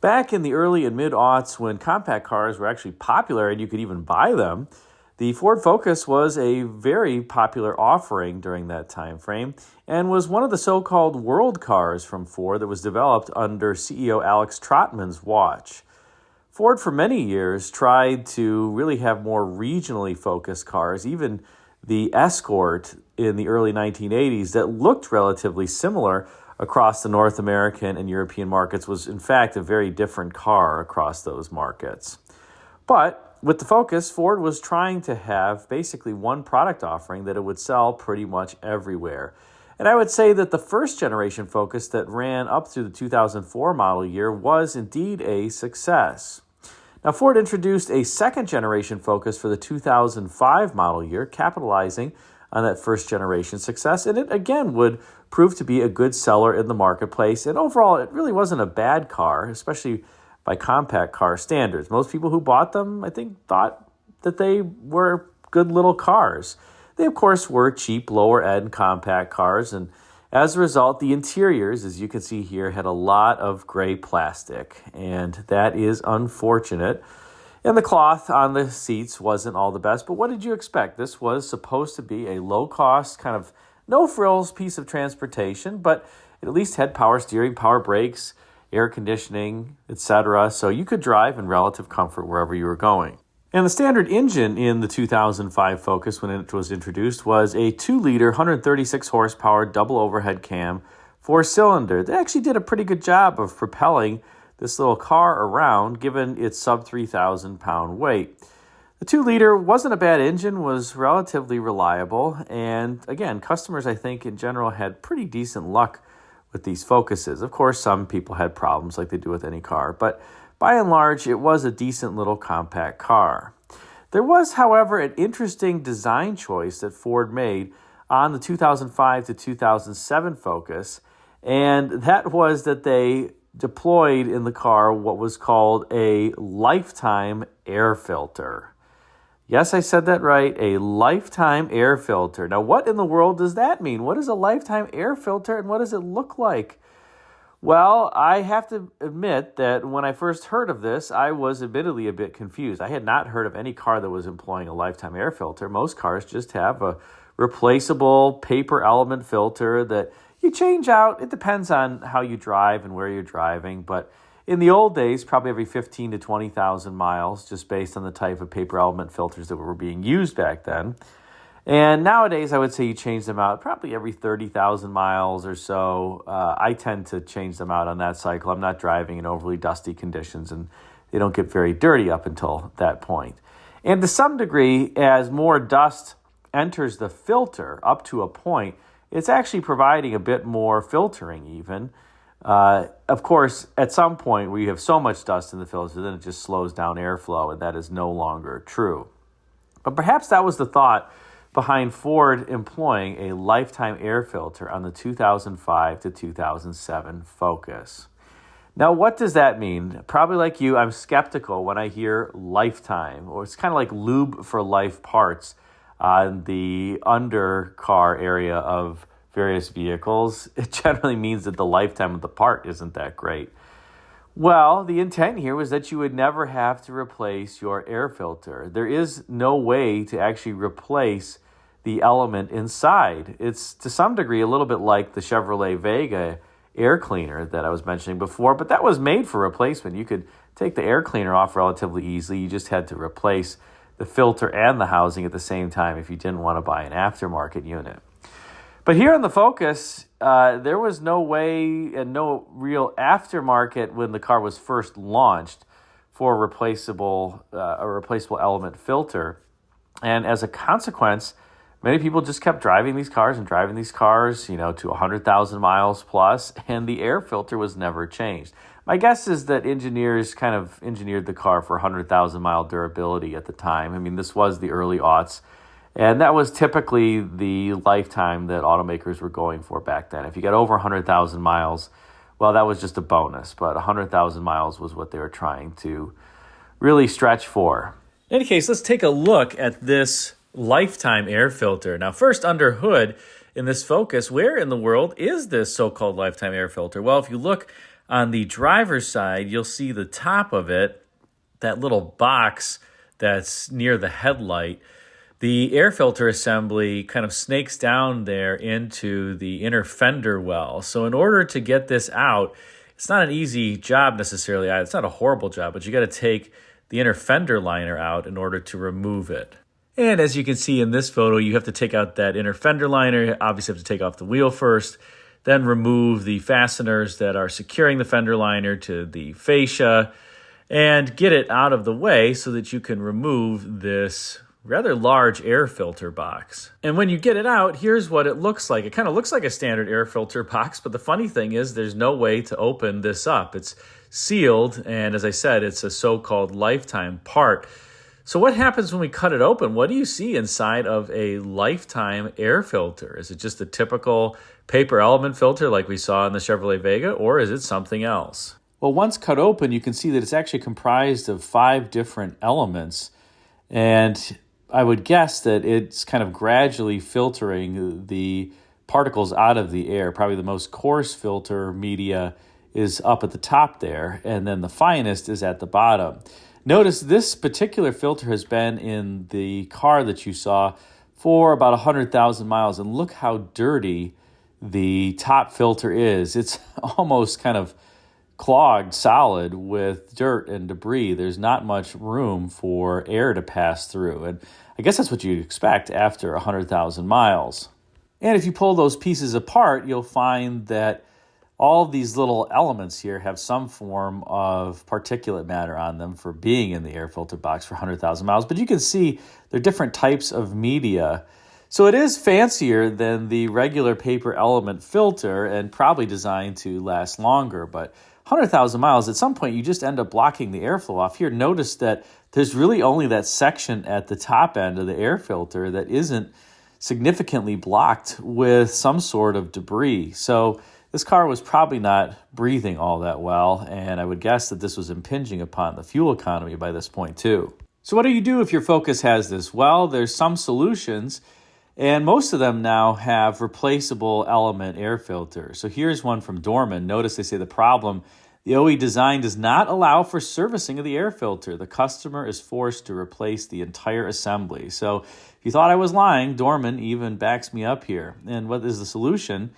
Back in the early and mid-aughts when compact cars were actually popular and you could even buy them, the Ford Focus was a very popular offering during that time frame and was one of the so-called world cars from Ford that was developed under CEO Alex Trotman's watch. Ford for many years tried to really have more regionally focused cars, even the Escort in the early 1980s that looked relatively similar across the North American and European markets was in fact a very different car across those markets. But with the Focus, Ford was trying to have basically one product offering that it would sell pretty much everywhere. And I would say that the first generation Focus that ran up through the 2004 model year was indeed a success. Now, Ford introduced a second generation Focus for the 2005 model year, capitalizing on that first generation success, and it again would prove to be a good seller in the marketplace. And overall, it really wasn't a bad car, especially by compact car standards. Most people who bought them, I think, thought that they were good little cars. They, of course, were cheap, lower-end compact cars, and as a result, the interiors, as you can see here, had a lot of gray plastic, and that is unfortunate. And the cloth on the seats wasn't all the best, but what did you expect? This was supposed to be a low-cost, kind of no-frills piece of transportation, but it at least had power steering, power brakes, air conditioning, etc., so you could drive in relative comfort wherever you were going. And the standard engine in the 2005 Focus when it was introduced was a 2-liter, 136 horsepower double overhead cam 4-cylinder. They actually did a pretty good job of propelling this little car around given its sub 3,000 pound weight. The 2-liter wasn't a bad engine, was relatively reliable, and again, customers I think in general had pretty decent luck with these Focuses. Of course, some people had problems like they do with any car, but by and large, it was a decent little compact car. There was, however, an interesting design choice that Ford made on the 2005 to 2007 Focus, and that was that they deployed in the car what was called a lifetime air filter. Yes, I said that right, a lifetime air filter. Now, what in the world does that mean? What is a lifetime air filter and what does it look like? Well, I have to admit that when I first heard of this, I was admittedly a bit confused. I had not heard of any car that was employing a lifetime air filter. Most cars just have a replaceable paper element filter that you change out. It depends on how you drive and where you're driving, but in the old days, probably every 15 to 20,000 miles, just based on the type of paper element filters that were being used back then. And nowadays, I would say you change them out probably every 30,000 miles or so. I tend to change them out on that cycle. I'm not driving in overly dusty conditions, and they don't get very dirty up until that point. And to some degree, as more dust enters the filter up to a point, it's actually providing a bit more filtering even. Of course, at some point where you have so much dust in the filter, then it just slows down airflow, and that is no longer true. But perhaps that was the thought behind Ford employing a lifetime air filter on the 2005 to 2007 Focus. Now, what does that mean? Probably like you, I'm skeptical when I hear lifetime, or it's kind of like lube for life parts on the undercar area of various vehicles. It generally means that the lifetime of the part isn't that great. Well, the intent here was that you would never have to replace your air filter. There is no way to actually replace the element inside. It's to some degree a little bit like the Chevrolet Vega air cleaner that I was mentioning before, but that was made for replacement. You could take the air cleaner off relatively easily. You just had to replace the filter and the housing at the same time if you didn't want to buy an aftermarket unit. But here on the Focus, there was no way and no real aftermarket when the car was first launched for a replaceable element filter. And as a consequence, many people just kept driving these cars, to 100,000 miles plus, and the air filter was never changed. My guess is that engineers kind of engineered the car for 100,000 mile durability at the time. I mean, this was the early aughts, and that was typically the lifetime that automakers were going for back then. If you got over 100,000 miles, well, that was just a bonus, but 100,000 miles was what they were trying to really stretch for. In any case, let's take a look at this lifetime air filter. Now, first, under hood in this Focus, where in the world is this so-called lifetime air filter? Well, if you look On the driver's side, you'll see the top of it, that little box that's near the headlight. The air filter assembly kind of snakes down there into the inner fender well. So in order to get this out, it's not an easy job necessarily. It's not a horrible job, but you got to take the inner fender liner out in order to remove it. And as you can see in this photo, you have to take out that inner fender liner. You obviously have to take off the wheel first, then remove the fasteners that are securing the fender liner to the fascia and get it out of the way so that you can remove this rather large air filter box. And when you get it out, here's what it looks like. It kind of looks like a standard air filter box, but the funny thing is there's no way to open this up. It's sealed, and as I said, it's a so-called lifetime part. So what happens when we cut it open? What do you see inside of a lifetime air filter? Is it just a typical paper element filter like we saw in the Chevrolet Vega, or is it something else? Well, once cut open, you can see that it's actually comprised of 5 different elements, and I would guess that it's kind of gradually filtering the particles out of the air. Probably the most coarse filter media is up at the top there, and then the finest is at the bottom. Notice this particular filter has been in the car that you saw for about 100,000 miles, and look how dirty the top filter is. It's almost kind of clogged solid with dirt and debris. There's not much room for air to pass through, and I guess that's what you'd expect after 100,000 miles. And if you pull those pieces apart, you'll find that all of these little elements here have some form of particulate matter on them for being in the air filter box for 100,000 miles. But you can see they're different types of media. So it is fancier than the regular paper element filter and probably designed to last longer. But 100,000 miles, at some point you just end up blocking the airflow off. Here, notice that there's really only that section at the top end of the air filter that isn't significantly blocked with some sort of debris. So this car was probably not breathing all that well, and I would guess that this was impinging upon the fuel economy by this point too. So what do you do if your Focus has this? Well, there's some solutions, and most of them now have replaceable element air filters. So here's one from Dorman. Notice they say the problem: the OE design does not allow for servicing of the air filter. The customer is forced to replace the entire assembly. So if you thought I was lying, Dorman even backs me up here. And what is the solution?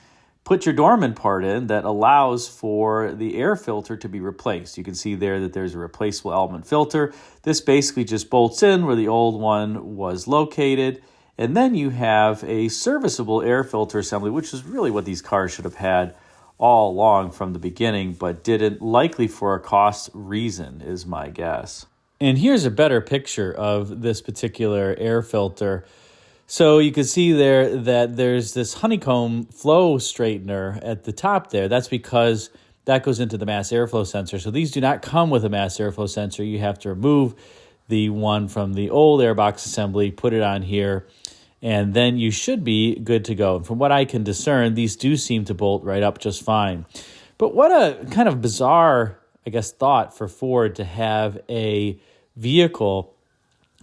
Put your Dorman part in that allows for the air filter to be replaced. You can see there that there's a replaceable element filter. This basically just bolts in where the old one was located. And then you have a serviceable air filter assembly, which is really what these cars should have had all along from the beginning, but didn't, likely for a cost reason, is my guess. And here's a better picture of this particular air filter. So you can see there that there's this honeycomb flow straightener at the top there. That's because that goes into the mass airflow sensor. So these do not come with a mass airflow sensor. You have to remove the one from the old airbox assembly, put it on here, and then you should be good to go. And from what I can discern, these do seem to bolt right up just fine. But what a kind of bizarre, I guess, thought for Ford to have a vehicle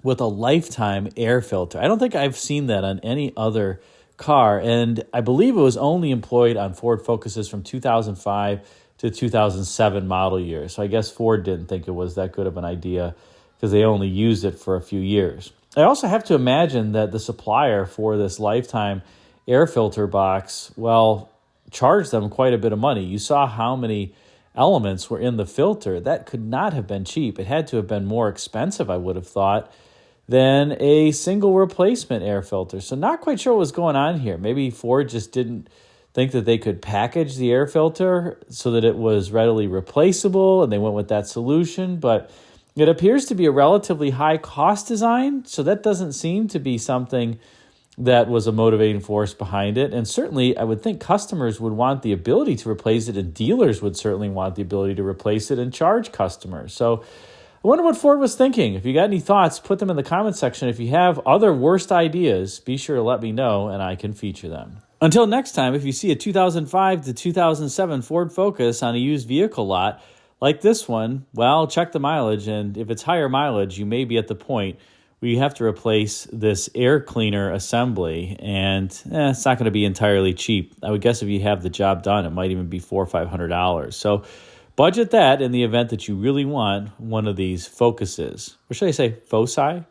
with a lifetime air filter. I don't think I've seen that on any other car, and I believe it was only employed on Ford Focuses from 2005 to 2007 model year. So I guess Ford didn't think it was that good of an idea because they only used it for a few years. I also have to imagine that the supplier for this lifetime air filter box, well, charged them quite a bit of money. You saw how many elements were in the filter. That could not have been cheap. It had to have been more expensive, I would have thought, than a single replacement air filter. So not quite sure what was going on here. Maybe Ford just didn't think that they could package the air filter so that it was readily replaceable, and they went with that solution. But it appears to be a relatively high cost design, so that doesn't seem to be something that was a motivating force behind it. And certainly I would think customers would want the ability to replace it, and dealers would certainly want the ability to replace it and charge customers. So I wonder what Ford was thinking. If you got any thoughts, put them in the comment section. If you have other worst ideas, be sure to let me know and I can feature them. Until next time, if you see a 2005 to 2007 Ford Focus on a used vehicle lot like this one, well, check the mileage, and if it's higher mileage, you may be at the point where you have to replace this air cleaner assembly, and it's not going to be entirely cheap. I would guess if you have the job done, it might even be $400 or $500. So budget that in the event that you really want one of these Focuses. Or should I say foci?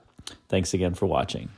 Thanks again for watching.